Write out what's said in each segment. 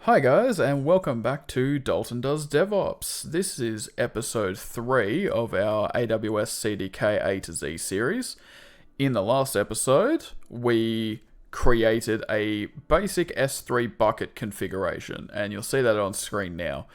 Hi guys, and welcome back to Dalton Does DevOps. This is episode 3 of our AWS CDK A-Z series. In the last episode, we created a basic S3 bucket configuration, and you'll see that on screen now.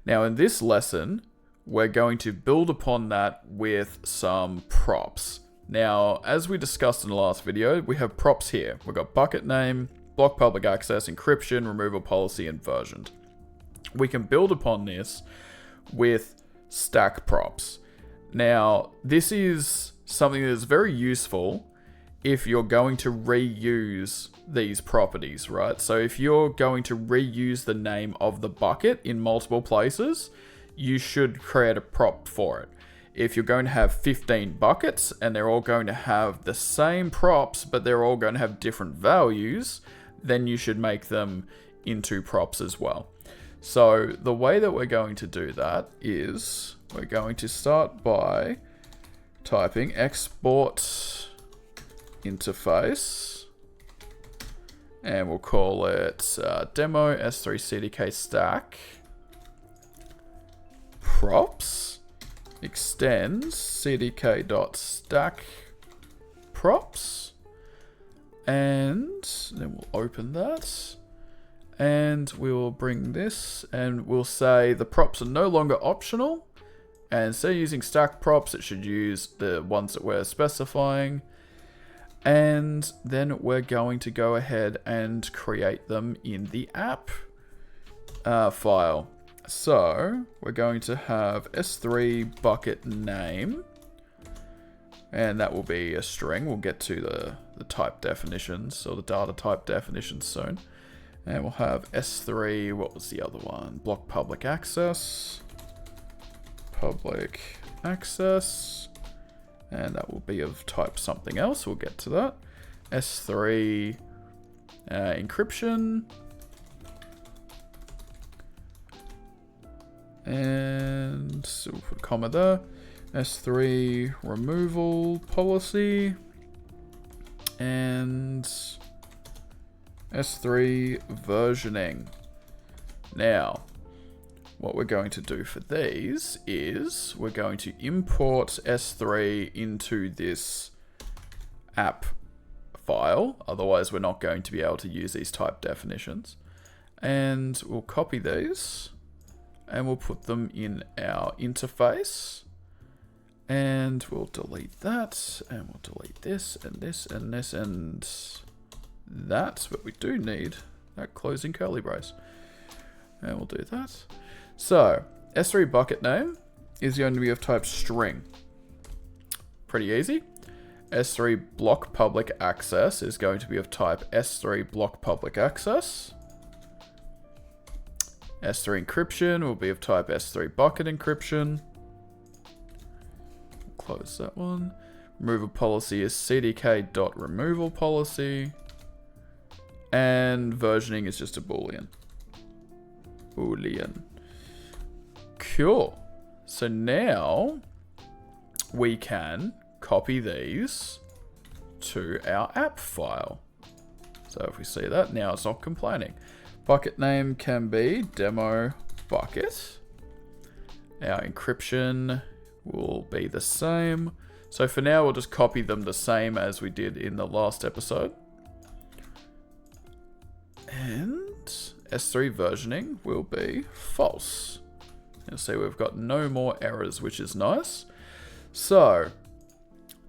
Now in this lesson, we're going to build upon that with some props. Now, as we discussed in the last video, we have props here. We've got bucket name, block public access, encryption, removal policy, and versioned. We can build upon this with stack props. Now, this is something that is very useful if you're going to reuse these properties, right? So if you're going to reuse the name of the bucket in multiple places, you should create a prop for it. If you're going to have 15 buckets and they're all going to have the same props, but they're all going to have different values, then you should make them into props as well. So the way that we're going to do that is we're going to start by typing export interface, and we'll call it demo S3 CDK stack props extends cdk.stack props. And then we'll open that, and we'll bring this, and we'll say the props are no longer optional, and instead of using stack props, it should use the ones that we're specifying. And then we're going to go ahead and create them in the app file. So we're going to have S3 bucket name, and that will be a string. We'll get to the type definitions, or the data type definitions soon. And we'll have S3, what was the other one? Block public access. Public access. And that will be of type something else. We'll get to that. S3 encryption. And so we'll put a comma there. S3 removal policy, and S3 versioning. Now, what we're going to do for these is we're going to import S3 into this app file. Otherwise, we're not going to be able to use these type definitions. And we'll copy these, and we'll put them in our interface. And we'll delete that, and we'll delete this, and this, and this, and that. But we do need that closing curly brace. And we'll do that. So, S3 bucket name is going to be of type string. Pretty easy. S3 block public access is going to be of type S3 block public access. S3 encryption will be of type S3 bucket encryption. Close that one. Removal policy is cdk.removal policy. And versioning is just a boolean. Cool. So now we can copy these to our app file. So if we see that, now it's not complaining. Bucket name can be demo bucket. Our encryption will be the same. So for now, we'll just copy them the same as we did in the last episode. And S3 versioning will be false. You'll see we've got no more errors, which is nice. So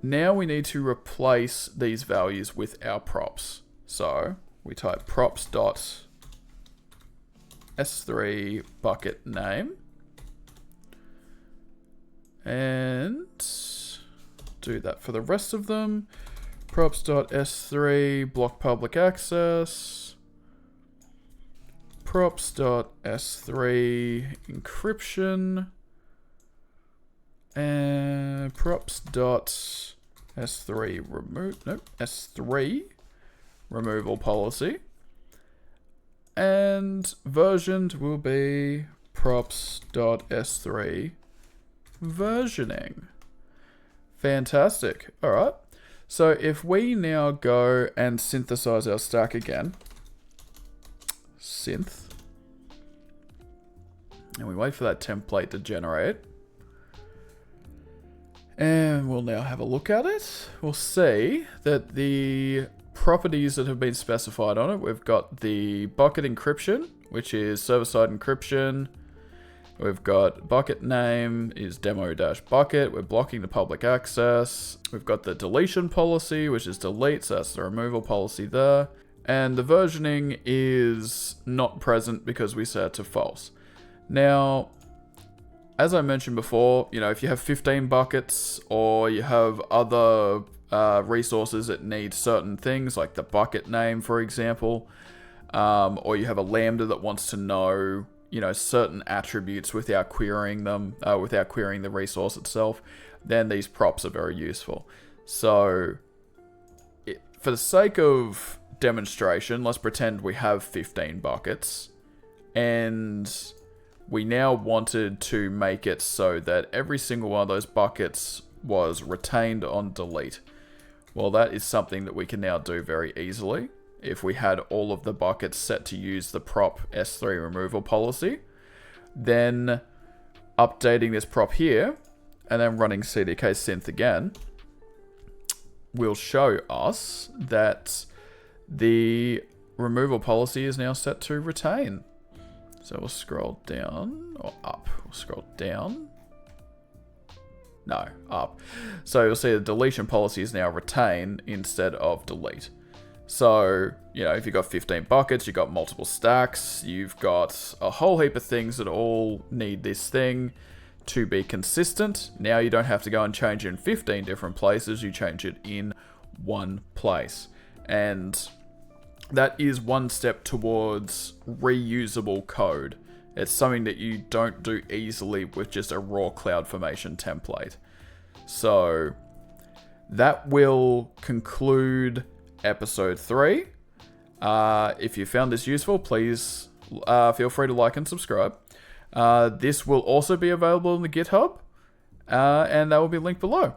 now we need to replace these values with our props. So we type props.s3 bucket name. And do that for the rest of them. Props.s3 block public access. Props.s3 encryption. And props.s3 S3 removal policy. And versioned will be props.s3 versioning. Fantastic. All right. So if we now go and synthesize our stack again, synth, And we wait for that template to generate. And we'll now have a look at it. We'll see that the properties that have been specified on it, we've got the bucket encryption, which is server-side encryption. We've got bucket name is demo-bucket. We're blocking the public access. We've got the deletion policy, which is delete, so that's the removal policy there. And the versioning is not present because we set it to false. Now, as I mentioned before, if you have 15 buckets or you have other resources that need certain things, like the bucket name, for example, or you have a Lambda that wants to know, certain attributes without querying them, without querying the resource itself, then these props are very useful. So, for the sake of demonstration, let's pretend we have 15 buckets, and we now wanted to make it so that every single one of those buckets was retained on delete. Well, that is something that we can now do very easily if we had all of the buckets set to use the prop S3 removal policy. Then updating this prop here and then running CDK synth again will show us that the removal policy is now set to retain. So we'll scroll down, or up. We'll scroll down. No, up. So you'll see the deletion policy is now retain instead of delete. So, if you've got 15 buckets, you've got multiple stacks, you've got a whole heap of things that all need this thing to be consistent. Now you don't have to go and change it in 15 different places, you change it in one place. And that is one step towards reusable code. It's something that you don't do easily with just a raw CloudFormation template. So that will conclude episode 3. If you found this useful, please feel free to like and subscribe. This will also be available on the GitHub, and that will be linked below.